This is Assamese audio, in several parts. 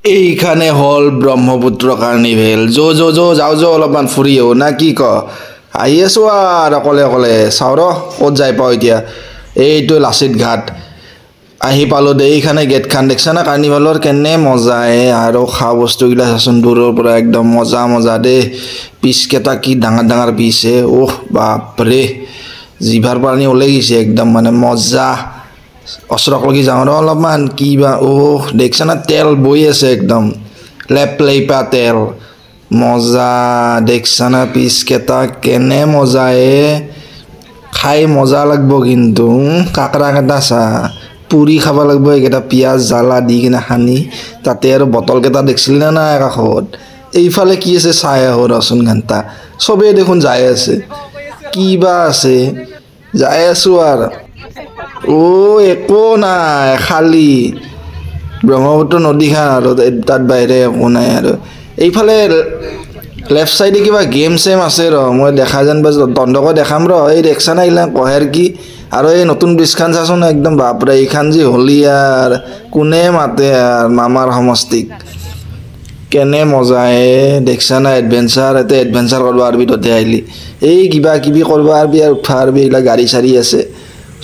এইখানে হল ব্ৰহ্মপুত্ৰ কাৰ্নিভেল যাও অলপমান ফুৰিও না কি ক আহি আছো আৰু অকলে অকলে চাও ৰ ক'ত যাই পাও এতিয়া এইটো লাচিত ঘাট আহি পালো দে এইখানে গেট খান দেখছা না কাৰ্নিভেলৰ কেনে মজা আৰু খা বস্তুগিলা চাচোন দূৰৰ পৰা একদম মজা দে পিচ কেটা কি ডাঙৰ পিচ ওহ বাপৰে জিভাৰ পানী ওলাই গৈছে একদম মানে মজা অসৰক লাগি যাওঁ ৰ অলপমান কিবা ওহ দেখছা না তেল বই আছে একদম লেপলেপা তেল মজা দেখছা না পিচ কেটা কেনে মজা খাই মজা লাগব কিন্তু কাকৰা কেটা চা পুৰি খাব লাগব এইকেইটা পিয়াজ জ্বালা দি কিনে সানি তাতে আৰু বটল কেটা দেখছিলি না নাই কাষত এইফালে কি আছে চাই আহো ৰচোন ঘণ্টা চবেই দেখোন যাই আছে কিবা আছে যাই আছো আৰু ও একো নাই খালি ব্ৰহ্মপুত্ৰ নদীখান আৰু তাত বাহিৰে একো নাই আৰু এইফালে লেফট সাইডে কিবা গেম সেম আছে ৰ মই দেখা যেন বাজ তন্দক দেখাম ৰ এই দেখছা না ইলা কহেৰ কি আৰু এই নতুন ব্ৰিজখান চাচোন একদম বাপৰে এইখান যি হলি আৰ কোনে মাতে আৰ মামাৰ সমষ্টিক কেনে মজা দেখছা না এডভেঞ্চাৰ এতে এডভেঞ্চাৰ কৰিব আৰবি ততে আইলি এই কিবা কিবি কৰিব আৰবি আৰু উঠা আৰবি এইলা গাড়ী চাৰি আছে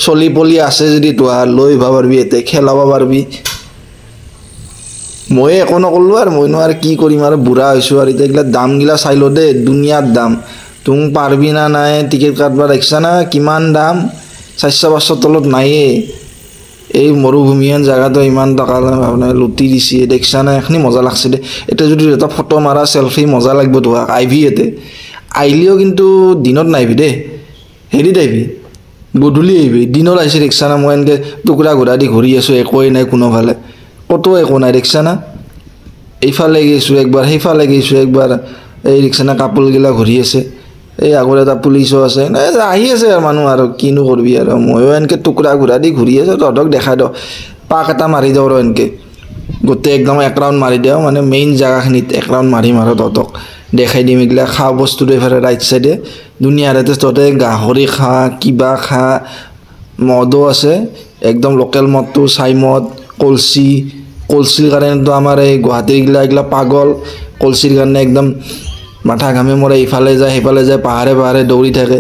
চলি পলি আছে যদি তোহাৰ লৈ ভাব পাৰবি এতে খেলাব পাৰবি মই একো নকৰলো আৰু মইনো আৰু কি কৰিম আৰু বুঢ়া হৈছো আৰু এতিয়া এইগিলা দামগিলা চাইলো দে দুনিয়াৰ দাম তুম পাৰবি না নাই টিকেট কাটবা দেখছা না কিমান দাম 400-500 তলত নাইয়ে এই মৰুভূমিয়ান জায়গাটো ইমান টকা লুটি দিছে দেখছা না এখনি মজা লাগছে দে এটা যদি এটা ফটো মাৰা সেলফি মজা লাগব তোহাক আইভি এতে আইলিও কিন্তু দিনত নাইবি দে হেৰি দাইবি গধূলি আহিবি দিনত আহিছে দেখছা না মই এনেকৈ টুকুৰা ঘূৰা দি ঘূৰি আছোঁ একোৱেই নাই কোনোফালে কতো একো নাই দেখছা না এইফালে গৈছোঁ একবাৰ সেইফালে গৈছোঁ একবাৰ এই দেখছা না কাপোৰগিলা ঘূৰি আছে এই আগৰ এটা পুলিচো আছে আহি আছে আৰু মানুহ আৰু কিনো কৰবি আৰু ময়ো এনেকৈ টুকুৰা ঘূৰা দি ঘূৰি আছোঁ তহঁতক দেখাই দিওঁ পাক এটা মাৰি দিওঁ আৰু এনেকৈ গোটেই একদম এক ৰাউণ্ড মাৰি দিওঁ মানে মেইন জেগাখিনিত এক ৰাউণ্ড মাৰিম আৰু তহঁতক দেখাই দিম এইগিলা খা বস্তুটো এইফালে ৰাইট চাইডে দুনিয়াতে তহঁতে গাহৰি খা কিবা খা মদো আছে একদম লোকেল মদটো চাই মদ কলচিৰ কাৰণেতো আমাৰ এই গুৱাহাটীৰ এইগিলা পাগল কলচিৰ কাৰণে একদম মাথা ঘামে মৰে ইফালে যায় সেইফালে যায় পাহাৰে দৌৰি থাকে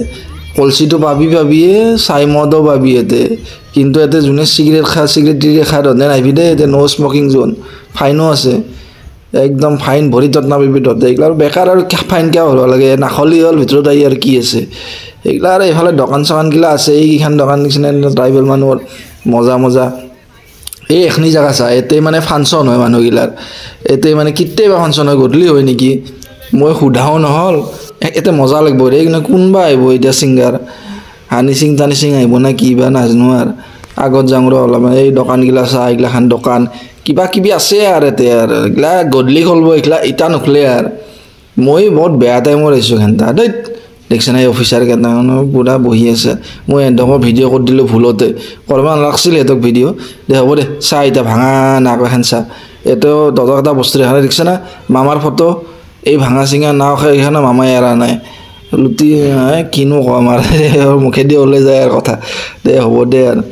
কলচিটো পাবি চাই মদো পাবি এতে কিন্তু এতে যোনে চিগাৰেট খা তহঁতে নাহিবি দে এতে ন' স্মকিং জোন ফাইনো আছে একদম ফাইন ভৰি তত নাপাবি তহঁতে এইগিলা আৰু বেকাৰ আৰু ফাইন কিয় হ'ব লাগে নাখলি হ'ল ভিতৰত আহি আৰু কি আছে এইগিলা আৰু এইফালে দোকান চকানগিলা আছে এইকেইখন দোকান নিচিনা ট্ৰাইবেল মানুহৰ মজা এই এখনি জেগা চা এতে মানে ফাংচন হয় মানুহগিলাৰ এতে মানে কেতিয়াবা ফাংচন হয় গধূলি হয় নেকি মই সোধাও নহ'ল এতে মজা লাগব ৰে কিন্তু কোনবা আহিব এতিয়া ছিংগাৰ হানি সিং তানি সিং আহিব না কিবা নাজানো আৰু আগত যাওঁ ৰ অলপমান এই দোকানগিলা চা এইগিলাখান দোকান কিবা কিবি আছে আৰু এতে আৰু এইগিলা গধূলি খুলিব এইগিলা ইটা নুখুলে আৰু মই বহুত বেয়া টাইমত আহিছোঁ ঘণ্টা দেই দেখছা নাই অফিচাৰ কেইটা পুৰা বহি আছে মই এহেঁতকো ভিডিঅ' কৰি দিলোঁ ভুলতে কৰিব নালাগিছিল সিহঁতক ভিডিঅ' দে হ'ব দে চা এতিয়া ভাঙা নাক এখন চা এইটো তহঁতক এটা বস্তু দেখা নাই দেখছা না মামাৰ ফটো এই ভাঙা চিঙা নাও খাই এইখানে মামাই এৰা নাই লুটি কিনো কম আৰু মুখেদি ওলাই যায় আৰু কথা দে হ'ব দে আৰু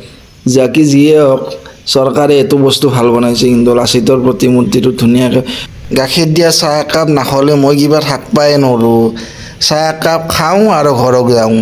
যাকি যিয়ে হওক চৰকাৰে এইটো বস্তু ভাল বনাইছে কিন্তু লাচিতৰ প্ৰতিমূৰ্তিটো ধুনীয়াকৈ গাখীৰ দিয়া চাহ একাপ নাখালে মই কিবা থাকবাই নোৱাৰোঁ চাহ একাপ খাওঁ আৰু ঘৰত যাওঁ